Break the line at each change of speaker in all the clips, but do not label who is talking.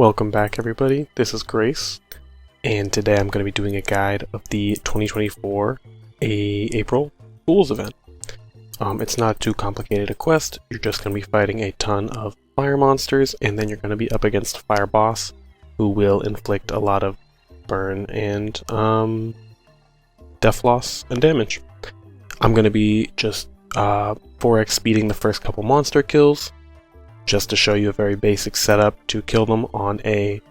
Welcome back everybody, this is Grace, and today I'm going to be doing a guide of the 2024 April Fools event. It's not too complicated a quest, you're just going to be fighting a ton of fire monsters, and then you're going to be up against a fire boss who will inflict a lot of burn and death loss and damage. I'm going to be just 4x speeding the first couple monster kills, just to show you a very basic setup to kill them on a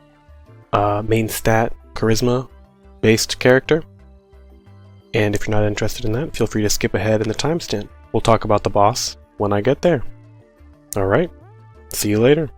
main stat charisma based character. And if you're not interested in that, feel free to skip ahead in the timestamp. We'll talk about the boss when I get there. Alright, see you later.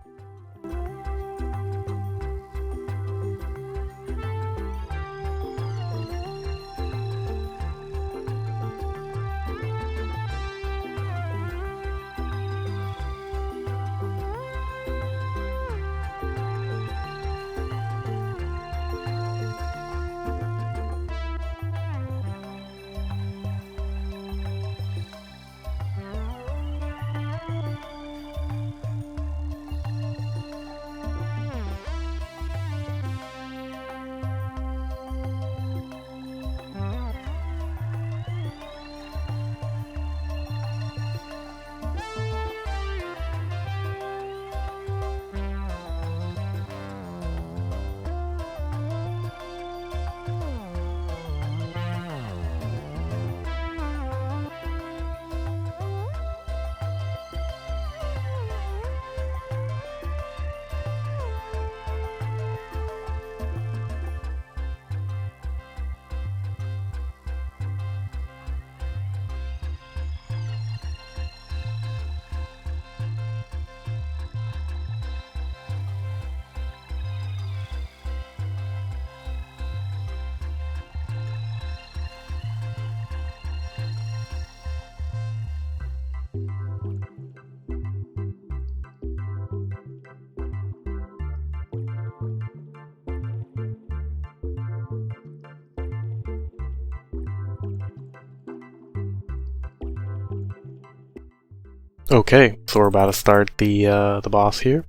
Okay, so we're about to start the boss here,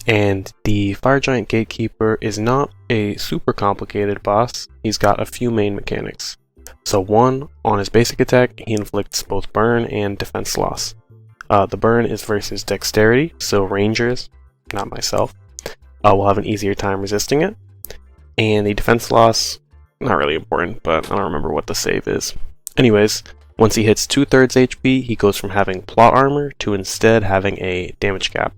and the Fire Giant Gatekeeper is not a super complicated boss. He's got a few main mechanics. So one, on his basic attack, he inflicts both burn and defense loss. The burn is versus dexterity, so rangers, not myself, will have an easier time resisting it. And the defense loss, not really important, but I don't remember what the save is. Anyways, once he hits 2/3 HP, he goes from having plot armor to instead having a damage cap.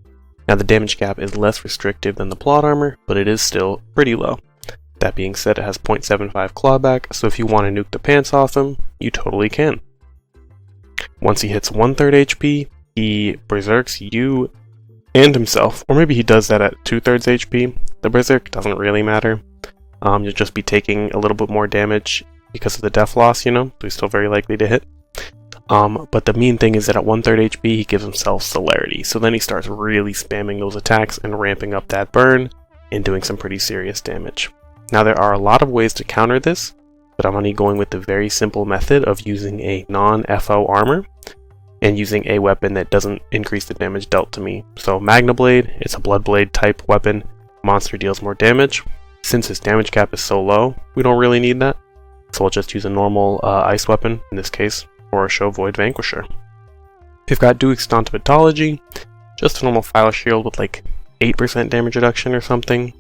Now the damage cap is less restrictive than the plot armor, but it is still pretty low. That being said, it has 0.75 clawback, so if you want to nuke the pants off him, you totally can. Once he hits 1/3 HP, he berserks you and himself, or maybe he does that at 2/3 HP. The berserk doesn't really matter. You'll just be taking a little bit more damage because of the death loss, you know, so he's still very likely to hit. But the main thing is that at 1/3 HP, he gives himself celerity, so then he starts really spamming those attacks and ramping up that burn and doing some pretty serious damage. Now there are a lot of ways to counter this, but I'm only going with the very simple method of using a non-FO armor and using a weapon that doesn't increase the damage dealt to me. So Magna Blade, it's a Blood Blade type weapon. Monster deals more damage. Since his damage cap is so low, we don't really need that. So we'll just use a normal ice weapon, in this case, or a Show Void Vanquisher. If you've got Duke's Mythology, just a normal file shield with like 8% damage reduction or something.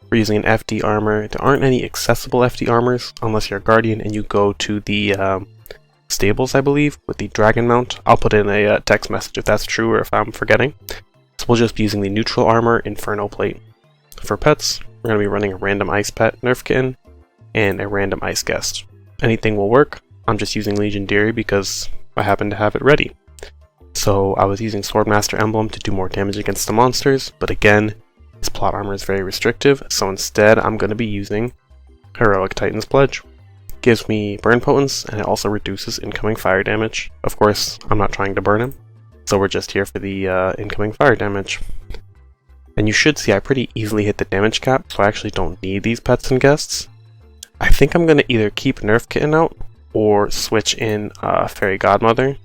We're using an FD armor. There aren't any accessible FD armors unless you're a Guardian and you go to the stables, I believe, with the Dragon Mount. I'll put in a text message if that's true or if I'm forgetting. So we'll just be using the neutral armor Inferno Plate. For pets, we're going to be running a random ice pet Nerf Kitten and a random ice guest. Anything will work. I'm just using Legendary because I happen to have it ready. So I was using Swordmaster Emblem to do more damage against the monsters, but again, his plot armor is very restrictive, so instead I'm going to be using Heroic Titan's Pledge. Gives me burn potence, and it also reduces incoming fire damage. Of course, I'm not trying to burn him, so we're just here for the incoming fire damage. And you should see I pretty easily hit the damage cap, so I actually don't need these pets and guests. I think I'm going to either keep Nerf Kitten out, or switch in Fairy Godmother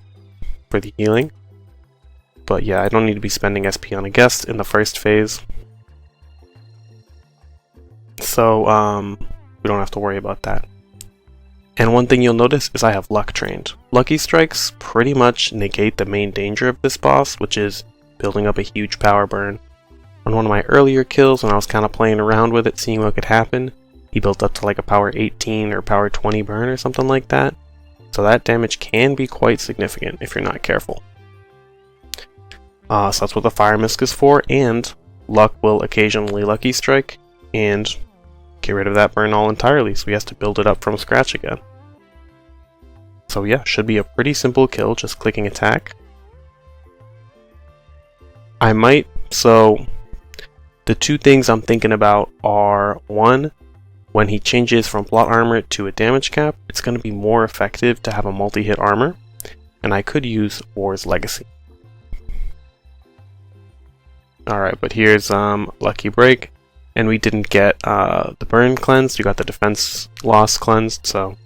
for the healing. But yeah, I don't need to be spending SP on a guest in the first phase. So we don't have to worry about that. And one thing you'll notice is I have luck trained. Lucky strikes pretty much negate the main danger of this boss, which is building up a huge power burn. On one of my earlier kills, when I was kind of playing around with it, seeing what could happen, he built up to like a power 18 or power 20 burn or something like that. So that damage can be quite significant if you're not careful. So that's what the fire misc is for, and luck will occasionally lucky strike and get rid of that burn all entirely, so he has to build it up from scratch again. So yeah, should be a pretty simple kill, just clicking attack. So the two things I'm thinking about are, one, when he changes from plot armor to a damage cap, it's going to be more effective to have a multi-hit armor, and I could use War's Legacy. Alright, but here's Lucky Break. And we didn't get the burn cleansed, we got the defense loss cleansed, so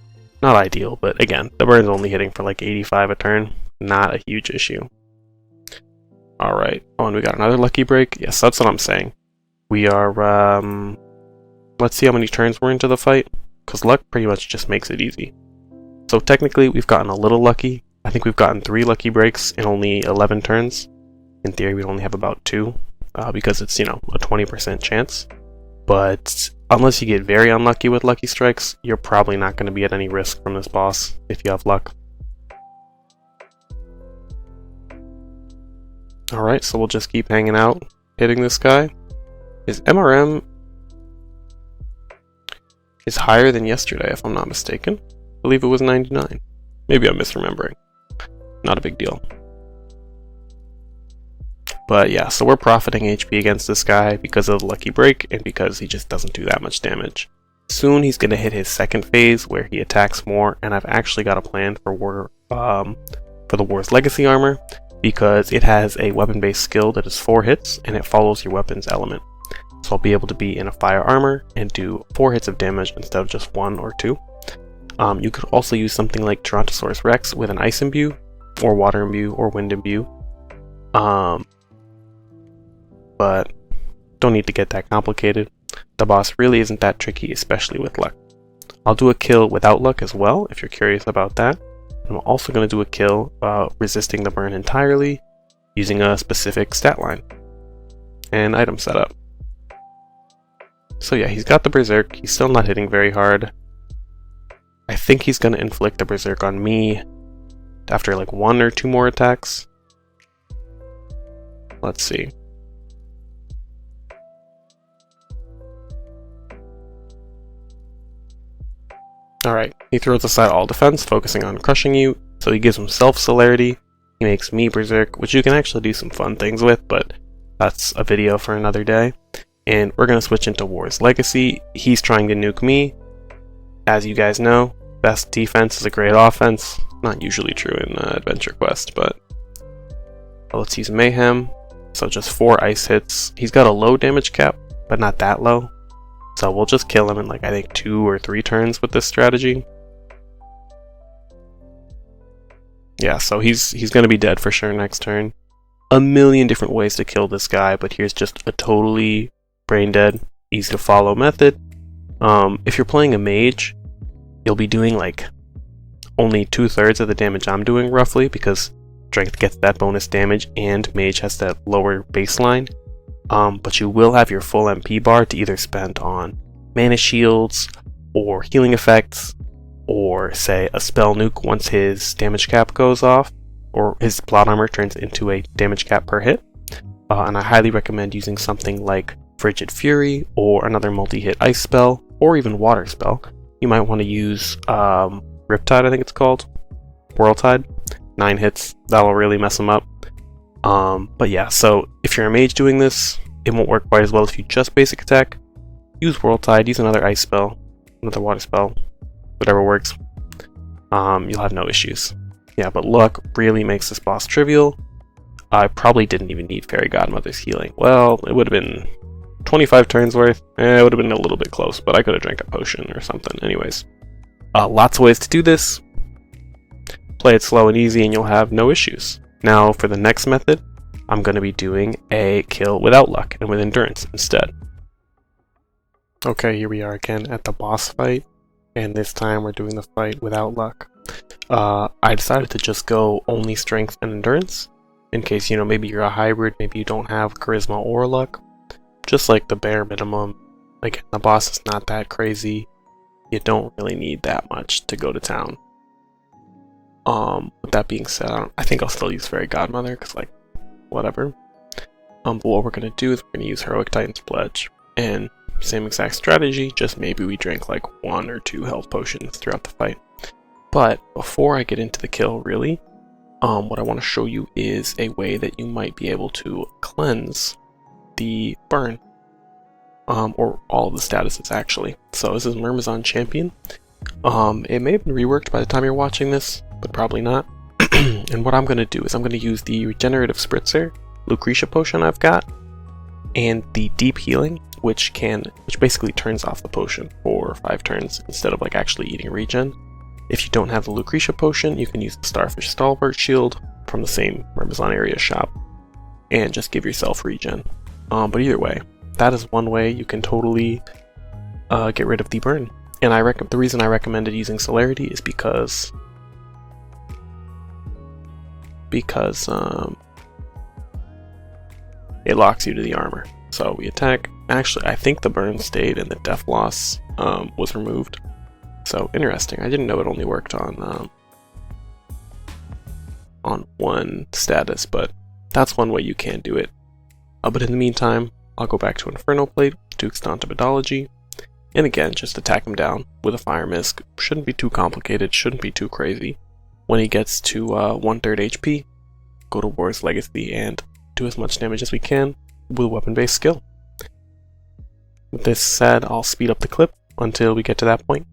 not ideal, but again, the burn's only hitting for like 85 a turn, not a huge issue. Alright, oh, and we got another lucky break. Yes, that's what I'm saying. We are, let's see how many turns we're into the fight, because luck pretty much just makes it easy. So technically, we've gotten a little lucky. I think we've gotten 3 lucky breaks in only 11 turns. In theory, we'd only have about 2. Because it's, you know, a 20% chance. But unless you get very unlucky with lucky strikes, you're probably not going to be at any risk from this boss if you have luck. Alright, so we'll just keep hanging out, hitting this guy. His MRM is higher than yesterday, if I'm not mistaken. I believe it was 99. Maybe I'm misremembering. Not a big deal. But yeah, so we're profiting HP against this guy because of the lucky break and because he just doesn't do that much damage. Soon he's going to hit his second phase where he attacks more, and I've actually got a plan for the War's Legacy armor because it has a weapon-based skill that is 4 hits and it follows your weapon's element. So I'll be able to be in a fire armor and do 4 hits of damage instead of just 1 or 2. You could also use something like Tyrannosaurus Rex with an ice imbue, or water imbue, or wind imbue. But don't need to get that complicated. The boss really isn't that tricky, especially with luck. I'll do a kill without luck as well, if you're curious about that. And I'm also going to do a kill resisting the burn entirely, using a specific stat line and item setup. So yeah, he's got the Berserk. He's still not hitting very hard. I think he's going to inflict the Berserk on me after like 1 or 2 more attacks. Let's see. Alright, he throws aside all defense, focusing on crushing you, so he gives himself celerity. He makes me Berserk, which you can actually do some fun things with, but that's a video for another day. And we're going to switch into War's Legacy. He's trying to nuke me. As you guys know, best defense is a great offense. Not usually true in Adventure Quest, but let's use Mayhem. So just 4 ice hits. He's got a low damage cap, but not that low. So we'll just kill him in like I think 2 or 3 turns with this strategy. Yeah, so he's going to be dead for sure next turn. A million different ways to kill this guy, but here's just a totally brain dead, easy to follow method. If you're playing a mage, you'll be doing like only 2/3 of the damage I'm doing roughly, because strength gets that bonus damage and mage has that lower baseline. But you will have your full MP bar to either spend on mana shields or healing effects, or say a spell nuke once his damage cap goes off, or his plot armor turns into a damage cap per hit. And I highly recommend using something like Frigid Fury or another multi-hit ice spell, or even water spell. You might want to use Riptide, I think it's called, Whirltide. 9 hits, that'll really mess him up. But yeah, so if you're a mage doing this, it won't work quite as well if you just basic attack. Use Whirltide, use another ice spell, another water spell, whatever works. You'll have no issues. Yeah, but luck really makes this boss trivial. I probably didn't even need Fairy Godmother's healing. Well, it would have been 25 turns worth. It would have been a little bit close, but I could have drank a potion or something. Anyways, lots of ways to do this. Play it slow and easy and you'll have no issues. Now for the next method, I'm going to be doing a kill without luck and with endurance instead. Okay, here we are again at the boss fight, and this time we're doing the fight without luck. I decided to just go only strength and endurance, in case, you know, maybe you're a hybrid, maybe you don't have charisma or luck. Just like the bare minimum. Again, the boss is not that crazy. You don't really need that much to go to town. With that being said, I think I'll still use Fairy Godmother, because, like, whatever. But what we're going to do is we're going to use Heroic Titan's Pledge, and same exact strategy, just maybe we drink like 1 or 2 health potions throughout the fight. But before I get into the kill, really, what I want to show you is a way that you might be able to cleanse the burn, or all of the statuses actually. So this is Myrmidon Champion. It may have been reworked by the time you're watching this, but probably not. And what I'm going to do is I'm going to use the Regenerative Spritzer Lucretia potion I've got, and the Deep Healing, which basically turns off the potion for 5 turns instead of like actually eating regen. If you don't have the Lucretia potion, you can use the Starfish Stalwart Shield from the same Myrmidon area shop and just give yourself regen. But either way, that is one way you can totally get rid of the burn. And the reason I recommended using Celerity is because it locks you to the armor. So we attack. Actually, I think the burn stayed and the death loss was removed. So interesting. I didn't know it only worked on one status, but that's one way you can do it. But in the meantime, I'll go back to Inferno Plate, Duke's Methodology, and again, just attack him down with a Fire Misc. Shouldn't be too complicated, shouldn't be too crazy. When he gets to 1/3 HP, go to War's Legacy and do as much damage as we can with a weapon-based skill. With this said, I'll speed up the clip until we get to that point.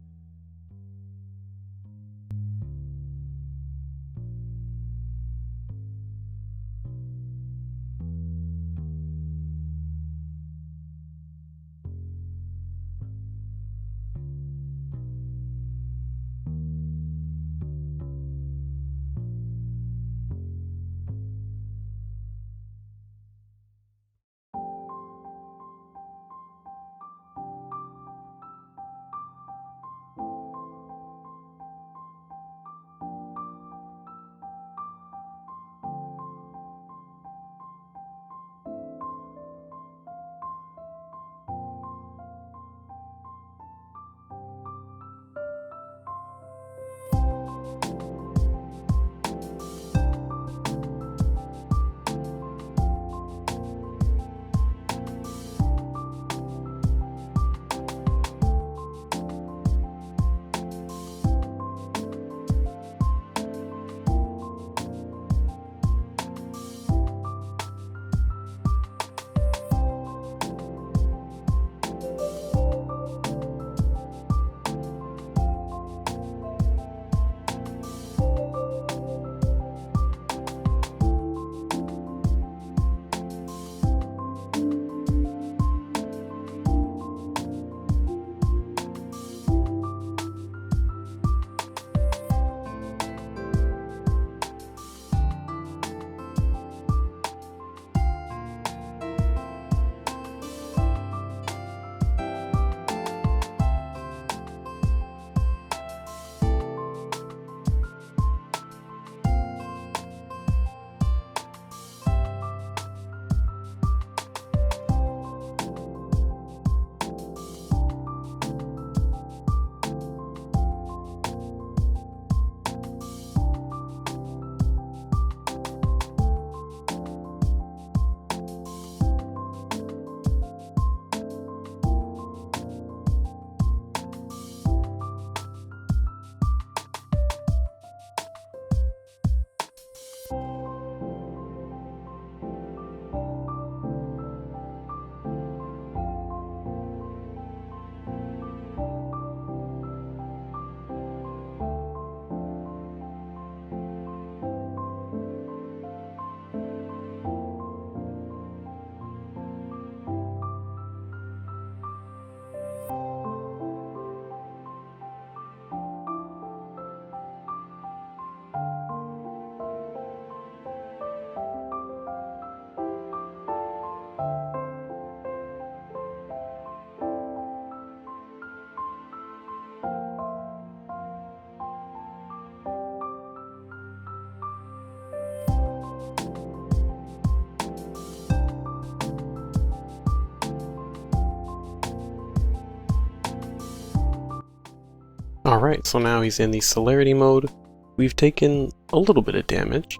Alright, so now he's in the celerity mode. We've taken a little bit of damage.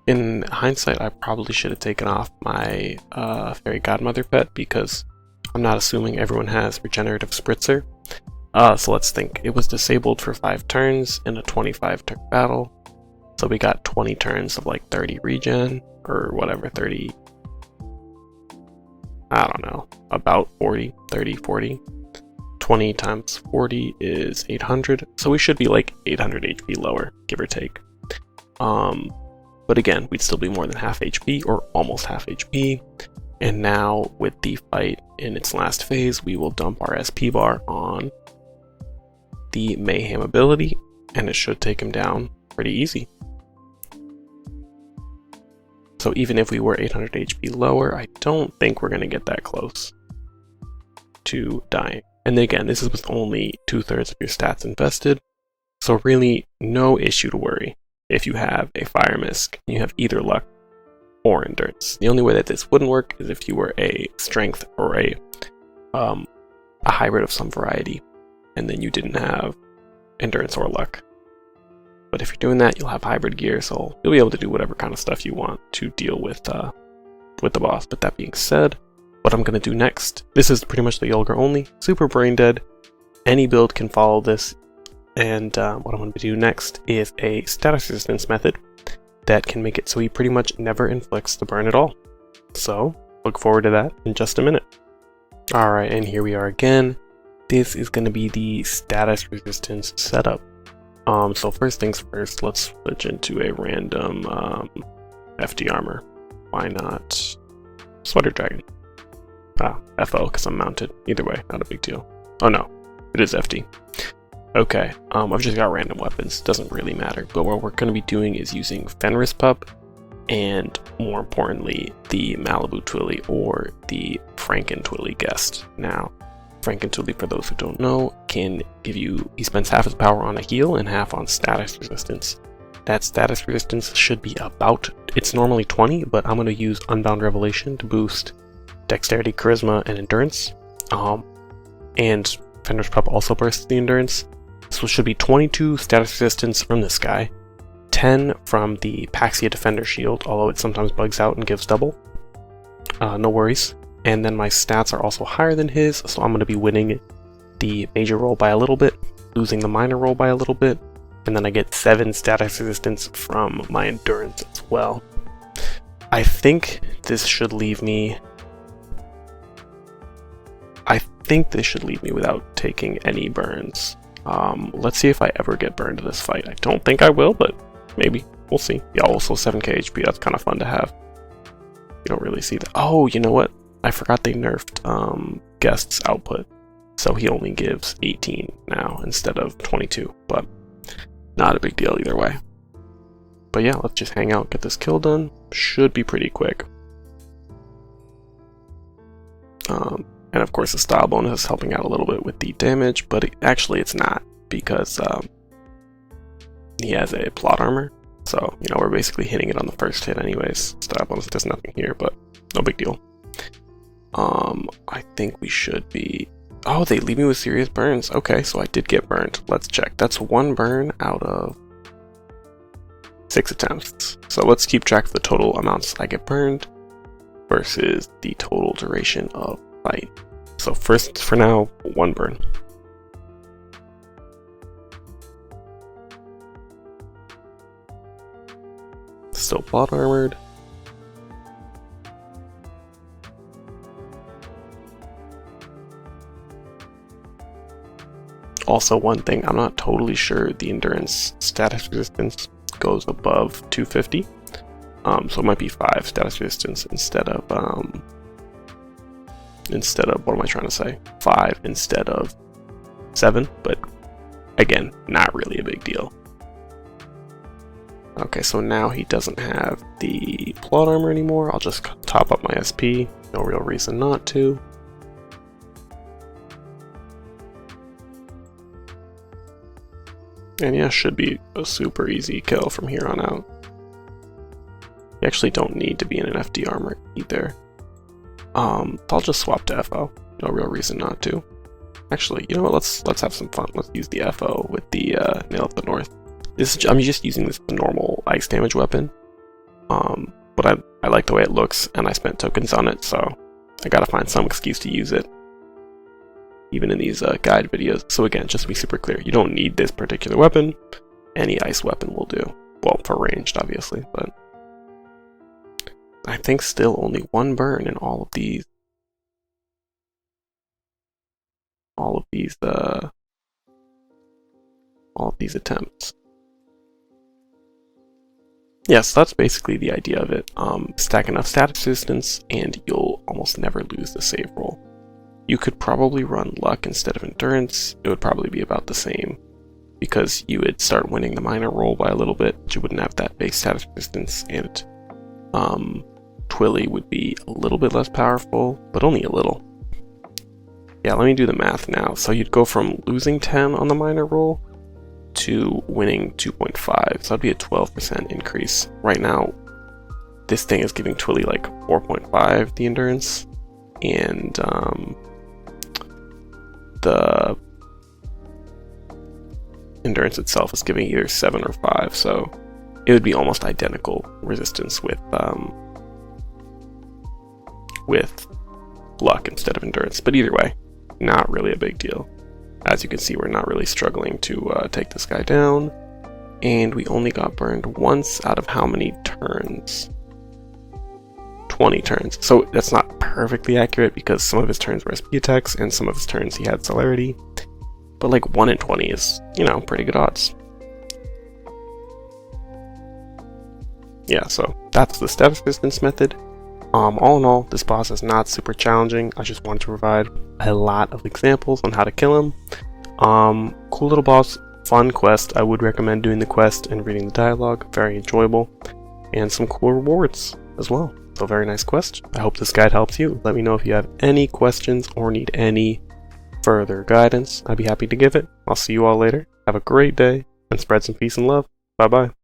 In hindsight, I probably should have taken off my Fairy Godmother pet because I'm not assuming everyone has Regenerative Spritzer. So let's think. It was disabled for 5 turns in a 25 turn battle. So we got 20 turns of like 30 regen, or whatever, 30, I don't know, about 40, 30, 40. 20 times 40 is 800, so we should be like 800 HP lower, give or take. But again, we'd still be more than half HP, or almost half HP. And now, with the fight in its last phase, we will dump our SP bar on the Mayhem ability, and it should take him down pretty easy. So even if we were 800 HP lower, I don't think we're going to get that close to dying. And again, this is with only 2/3 of your stats invested, so really no issue to worry if you have a Fire Misc and you have either luck or endurance. The only way that this wouldn't work is if you were a strength or a hybrid of some variety, and then you didn't have endurance or luck. But if you're doing that, you'll have hybrid gear, so you'll be able to do whatever kind of stuff you want to deal with the boss. But that being said, what I'm going to do next, this is pretty much the Yulgar only, super brain dead. Any build can follow this, and what I'm going to do next is a status resistance method that can make it so he pretty much never inflicts the burn at all. So look forward to that in just a minute. Alright, and here we are again. This is going to be the status resistance setup. So first things first, let's switch into a random FD armor. Why not Sweater Dragon? FO, because I'm mounted. Either way, not a big deal. Oh no, it is FD. Okay, I've just got random weapons. Doesn't really matter. But what we're going to be doing is using Fenris Pup, and more importantly, the Malibu Twilly or the Franken Twilly Guest. Now, Franken Twilly, for those who don't know, can give you, he spends half his power on a heal and half on status resistance. That status resistance should be about, it's normally 20, but I'm going to use Unbound Revelation to boost Dexterity, Charisma, and Endurance. And Fenris Pup also bursts the Endurance. So it should be 22 status resistance from this guy, 10 from the Paxia Defender Shield, although it sometimes bugs out and gives double. No worries. And then my stats are also higher than his, so I'm going to be winning the major roll by a little bit, losing the minor roll by a little bit, and then I get 7 status resistance from my endurance as well. I think this should leave me without taking any burns. Let's see if I ever get burned in this fight. I don't think I will, but maybe. We'll see. Yeah, also 7k HP, that's kind of fun to have. You don't really see that. Oh, you know what? I forgot they nerfed Guest's output. So he only gives 18 now instead of 22, but not a big deal either way. But yeah, let's just hang out, get this kill done. Should be pretty quick. And of course the style bonus is helping out a little bit with the damage, but actually it's not, because he has a plot armor. So, you know, we're basically hitting it on the first hit anyways. Style bonus does nothing here, but no big deal. I think we should be... Oh, they leave me with serious burns. Okay, so I did get burned. Let's check. That's 1 burn out of 6 attempts. So let's keep track of the total amounts I get burned versus the total duration of fight. So first, for now, 1 burn. Still plot armored. Also, one thing, I'm not totally sure the endurance status resistance goes above 250. So it might be 5 status resistance instead of what am I trying to say? 5 instead of 7, but again, not really a big deal. Okay, so now he doesn't have the plot armor anymore. I'll just top up my SP. No real reason not to. And yeah, should be a super easy kill from here on out. You actually don't need to be in an FD armor either. I'll just swap to FO. No real reason not to. Actually, you know what? Let's have some fun. Let's use the FO with the Nail of the North. I'm just using this as a normal ice damage weapon. But I like the way it looks, and I spent tokens on it, so I gotta find some excuse to use it, even in these guide videos. So again, just to be super clear, you don't need this particular weapon. Any ice weapon will do. Well, for ranged, obviously, but I think still only one burn in all of these. All of these attempts. Yes, that's basically the idea of it. Stack enough stat resistance and you'll almost never lose the save roll. You could probably run luck instead of endurance. It would probably be about the same, because you would start winning the minor roll by a little bit, but you wouldn't have that base stat resistance, and Twilly would be a little bit less powerful, but only a little. Yeah, let me do the math now. So you'd go from losing 10 on the minor roll to winning 2.5, so that'd be a 12% increase. Right now, this thing is giving Twilly like 4.5 the endurance, and the endurance itself is giving either 7 or 5, so it would be almost identical resistance with luck instead of endurance. But either way, not really a big deal. As you can see, we're not really struggling to take this guy down, and we only got burned once out of how many turns? 20 turns. So that's not perfectly accurate, because some of his turns were SP attacks and some of his turns he had celerity, but like 1 in 20 is, you know, pretty good odds. Yeah, so that's the stat resistance method. All in all, this boss is not super challenging. I just wanted to provide a lot of examples on how to kill him. Cool little boss, fun quest. I would recommend doing the quest and reading the dialogue. Very enjoyable, and some cool rewards as well. So very nice quest. I hope this guide helps you. Let me know if you have any questions or need any further guidance. I'd be happy to give it. I'll see you all later. Have a great day, and spread some peace and love. Bye bye.